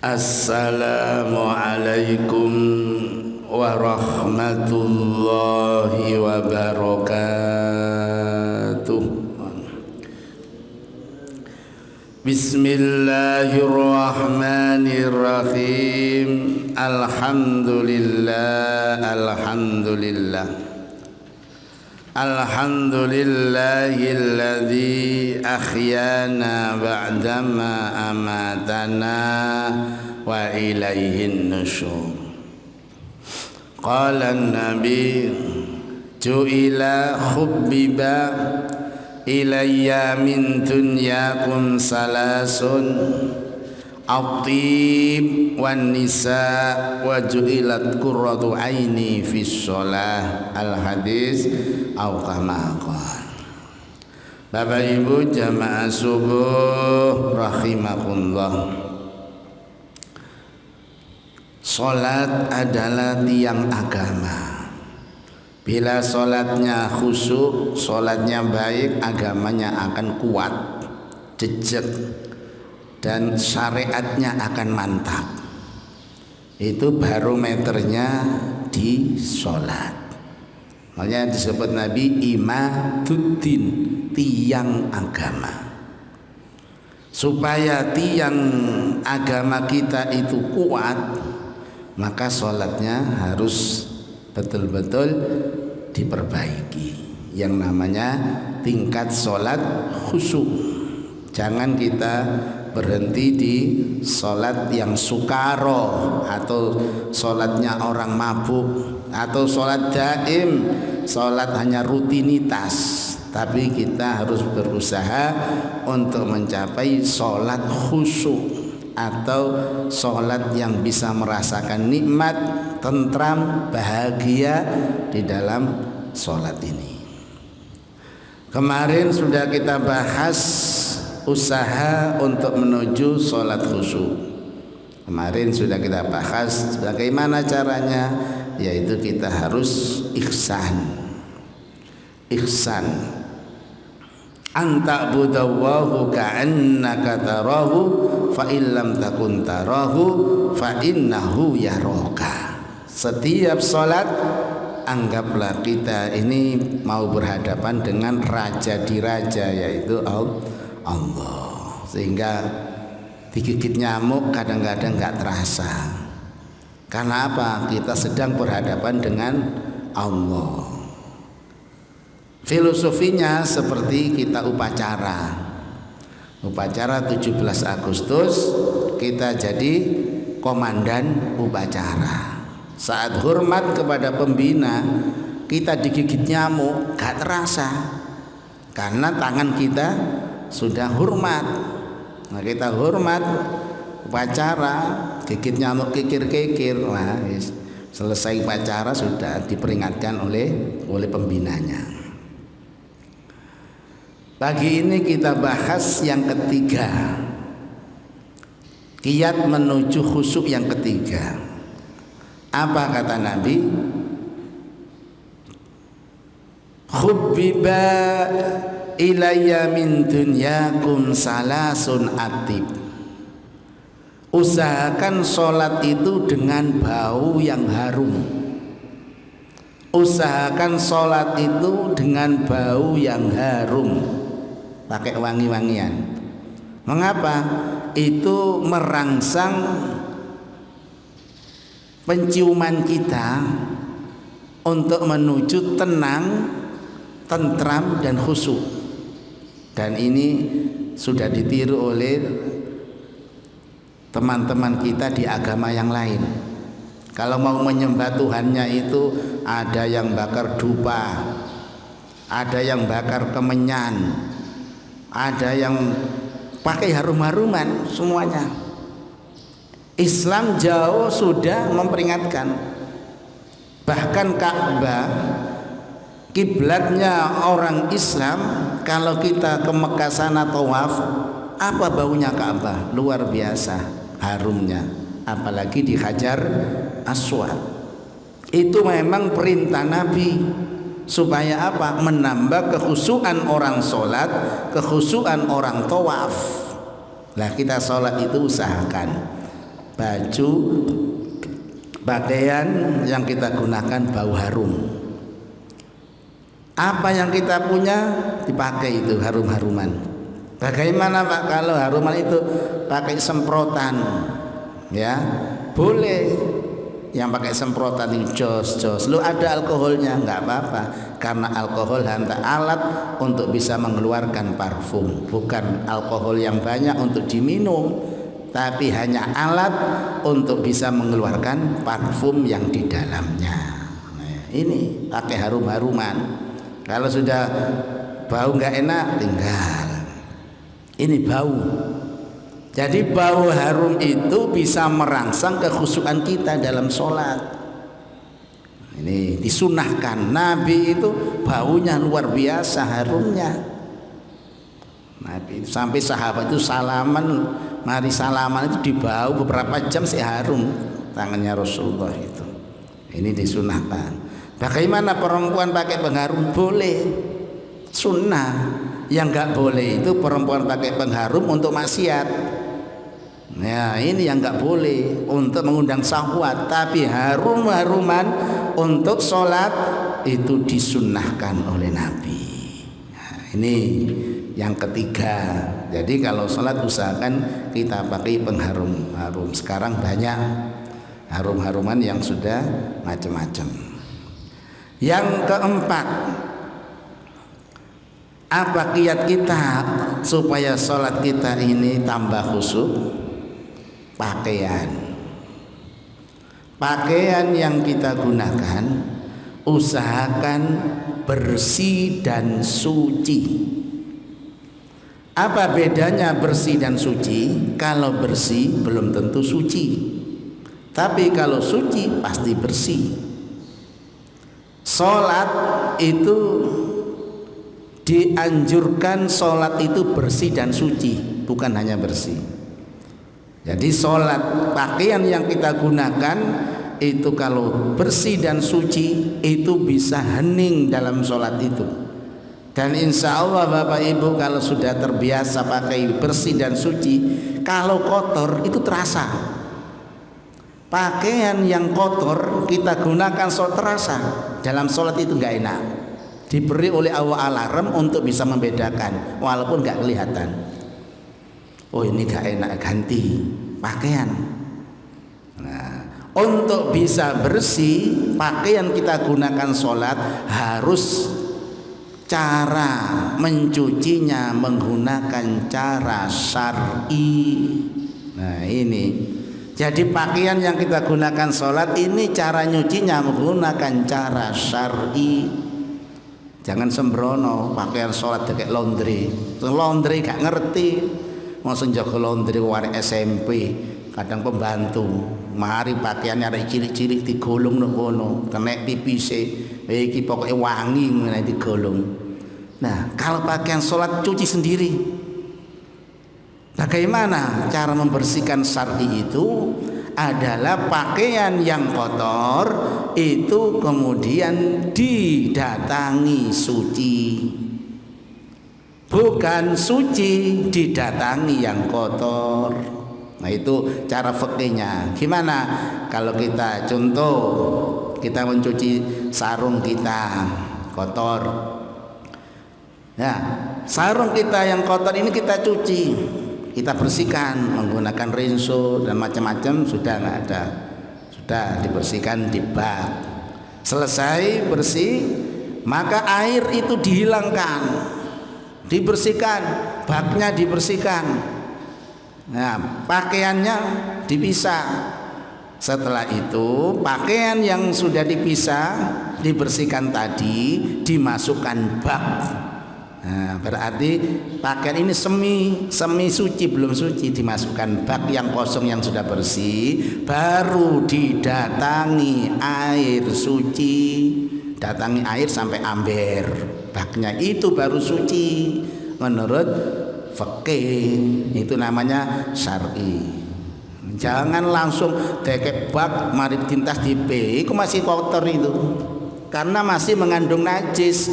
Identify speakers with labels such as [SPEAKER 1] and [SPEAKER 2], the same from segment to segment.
[SPEAKER 1] Assalamualaikum warahmatullahi wabarakatuh. Bismillahirrahmanirrahim. Alhamdulillah. Alhamdulillahilladzi ahyana ba'dama amatana wa ilaihin nusyur. Qala an-nabi ju'ila hubbiba ilayya min dunyakum salasun at-tib wan nisa wa ju'ilat qurratu aini fis shalah. Al-hadis au kama qala. Bapak Ibu jamaah subuh rahimakumullah. Salat adalah tiang agama. Bila salatnya khusyuk, salatnya baik, agamanya akan kuat, jejak, dan syariatnya akan mantap. Itu barometernya di salat. Makanya disebut Nabi imaduddin, tiang agama. Supaya tiang agama kita itu kuat, maka sholatnya harus betul-betul diperbaiki. Yang namanya tingkat sholat khusyuk. Jangan kita berhenti di sholat yang sukaro, atau sholatnya orang mabuk, atau sholat daim, sholat hanya rutinitas. Tapi kita harus berusaha untuk mencapai sholat khusyuk, atau sholat yang bisa merasakan nikmat, tentram, bahagia di dalam sholat ini. Kemarin sudah kita bahas usaha untuk menuju sholat khusyuk. Kemarin sudah kita bahas bagaimana caranya, yaitu kita harus ihsan. Anta budawahu ka'annaka tarahu fa illam takun tarahu fa innahu yaraka. Setiap salat anggaplah kita ini mau berhadapan dengan raja di raja, yaitu Allah. Sehingga digigit nyamuk kadang-kadang enggak terasa. Karena apa? Kita sedang berhadapan dengan Allah. Filosofinya seperti kita upacara 17 Agustus, kita jadi komandan upacara. Saat hormat kepada pembina, kita digigit nyamuk gak terasa, karena tangan kita sudah hormat. Nah, kita hormat upacara, gigit nyamuk kikir-kikir, nah, selesai upacara sudah diperingatkan oleh pembinanya. Pagi ini kita bahas yang ketiga, kiat menuju khusyuk yang ketiga. Apa kata Nabi? Hubbiba ilayya min dunyakum salasun atib. Usahakan sholat itu dengan bau yang harum. Usahakan sholat itu dengan bau yang harum, pakai wangi-wangian. Mengapa? Itu merangsang penciuman kita untuk menuju tenang, tentram, dan khusyuk. Dan ini sudah ditiru oleh teman-teman kita di agama yang lain. Kalau mau menyembah Tuhannya itu ada yang bakar dupa, ada yang bakar kemenyan, ada yang pakai harum-haruman, semuanya. Islam jauh sudah memperingatkan. Bahkan Ka'bah, kiblatnya orang Islam, kalau kita ke Mekah sana tawaf, apa baunya Ka'bah? Luar biasa harumnya, apalagi di Hajar Aswad. Itu memang perintah Nabi. Supaya apa? Menambah kekhusyuan orang sholat, kekhusyuan orang tawaf. Lah kita sholat itu usahakan baju, pakaian yang kita gunakan bau harum. Apa yang kita punya dipakai itu harum-haruman. Bagaimana Pak kalau haruman itu pakai semprotan? Ya, boleh. Yang pakai semprotan itu jos. Lu ada alkoholnya nggak apa-apa, karena alkohol hanya alat untuk bisa mengeluarkan parfum, bukan alkohol yang banyak untuk diminum, tapi hanya alat untuk bisa mengeluarkan parfum yang di dalamnya. Nah, ini pakai harum-haruman. Kalau sudah bau nggak enak tinggal. Ini bau. Jadi bau harum itu bisa merangsang kekhusyukan kita dalam sholat. Ini disunahkan. Nabi itu baunya luar biasa harumnya. Nabi sampai sahabat itu salaman, mari salaman itu dibau beberapa jam sih harum tangannya Rasulullah itu. Ini disunahkan. Bagaimana perempuan pakai pengharum? Boleh, sunnah. Yang nggak boleh itu perempuan pakai pengharum untuk maksiat. Nah ini yang nggak boleh, untuk mengundang syahwat. Tapi harum-haruman untuk sholat itu disunnahkan oleh Nabi. Nah, ini yang ketiga. Jadi kalau sholat usahakan kita pakai pengharum harum. Sekarang banyak harum-haruman yang sudah macam-macam. Yang keempat, apa kiat kita supaya sholat kita ini tambah khusyuk? Pakaian yang kita gunakan usahakan bersih dan suci. Apa bedanya bersih dan suci? Kalau bersih belum tentu suci, tapi kalau suci pasti bersih. Sholat itu dianjurkan, sholat itu bersih dan suci, bukan hanya bersih. Jadi sholat, pakaian yang kita gunakan itu kalau bersih dan suci itu bisa hening dalam sholat itu. Dan insya Allah Bapak Ibu kalau sudah terbiasa pakai bersih dan suci, kalau kotor itu terasa. Pakaian yang kotor kita gunakan sholat terasa, dalam sholat itu nggak enak. Diberi oleh Allah alarm untuk bisa membedakan walaupun nggak kelihatan. Oh ini gak enak, ganti pakaian. Nah, untuk bisa bersih, pakaian kita gunakan sholat harus cara mencucinya menggunakan cara syar'i. Nah ini, jadi pakaian yang kita gunakan sholat ini cara nyucinya menggunakan cara syar'i. Jangan sembrono pakaian sholat kayak laundry gak ngerti. Mau senjaga laundry warek SMP, kadang pembantu mari pakaiannya ada cilik-cilik digolong ngono, kena pipise iki pokoknya wangi ngene digolong. Nah, kalau pakaian sholat cuci sendiri. Bagaimana cara membersihkan syar'i itu? Adalah pakaian yang kotor itu kemudian didatangi suci. Bukan suci didatangi yang kotor. Nah itu cara fikihnya. Gimana kalau kita contoh kita mencuci sarung kita kotor. Ya, sarung kita yang kotor ini kita cuci, kita bersihkan menggunakan rinso dan macam-macam, sudah nggak ada, sudah dibersihkan di bak. Selesai bersih, maka air itu dihilangkan, dibersihkan, baknya dibersihkan. Nah, pakaiannya dipisah. Setelah itu pakaian yang sudah dipisah dibersihkan tadi dimasukkan bak. Nah, berarti pakaian ini semi suci, belum suci, dimasukkan bak yang kosong yang sudah bersih, baru didatangi air suci, datangi air sampai amber, baknya itu baru suci menurut fikih. Itu namanya syar'i. Jangan langsung dekek bak mari tintas dipe, itu masih kotor itu, karena masih mengandung najis.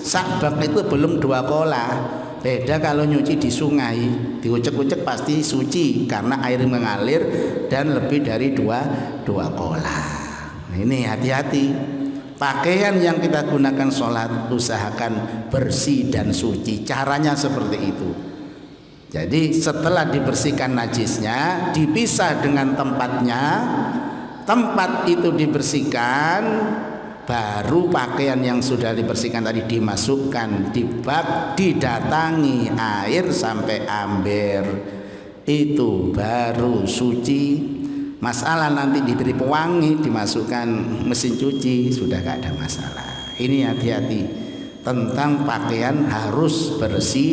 [SPEAKER 1] Sak bak itu belum 2 kolah, Beda kalau nyuci di sungai, diucek-ucek pasti suci karena air mengalir dan lebih dari dua kolah. Nah, ini hati-hati. Pakaian yang kita gunakan sholat usahakan bersih dan suci. Caranya seperti itu. Jadi setelah dibersihkan najisnya, dipisah dengan tempatnya. Tempat itu dibersihkan, baru pakaian yang sudah dibersihkan tadi dimasukkan di bak, didatangi air sampai amber, itu baru suci. Masalah nanti diberi pewangi, dimasukkan mesin cuci, sudah gak ada masalah. Ini hati-hati tentang pakaian harus bersih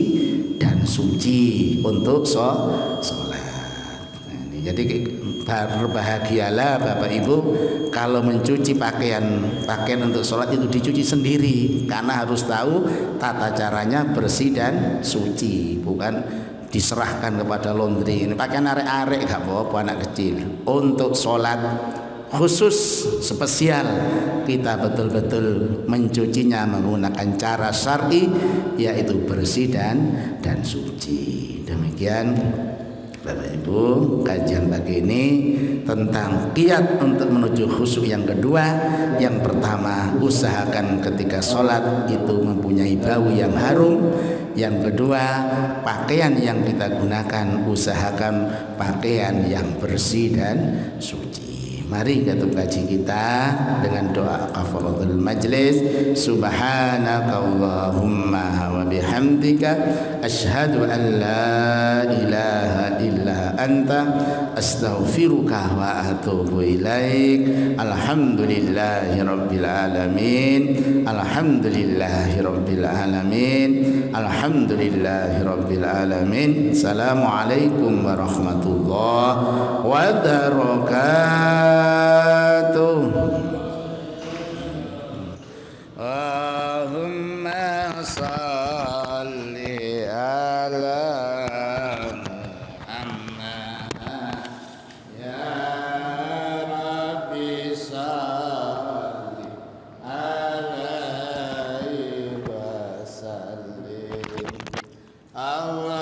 [SPEAKER 1] dan suci untuk sholat. Jadi berbahagialah Bapak Ibu kalau mencuci pakaian untuk sholat itu dicuci sendiri, karena harus tahu tata caranya bersih dan suci, bukan diserahkan kepada laundry. Ini pakaian arek-arek gak apa-apa, anak kecil. Untuk sholat khusus spesial kita betul-betul mencucinya menggunakan cara syar'i, yaitu bersih dan suci. Demikian Bapak Ibu, kajian pagi ini tentang kiat untuk menuju khusyuk yang kedua. Yang pertama, usahakan ketika sholat itu mempunyai bau yang harum. Yang kedua, pakaian yang kita gunakan usahakan pakaian yang bersih dan suci. Mari kita kaji kita dengan doa kafaratul majlis. Subhanakallahumma wa bihamdika asyhadu an la ilaha illa anta astaghfiruka wa atubu ilaik. Alhamdulillahi rabbil alamin. Alhamdulillahi rabbil alamin. Alhamdulillahi rabbil alamin. Assalamualaikum warahmatullahi wabarakatuh. Allahumma salli ala Muhammad ya Rabbi salli alaihi wa sallim. Allah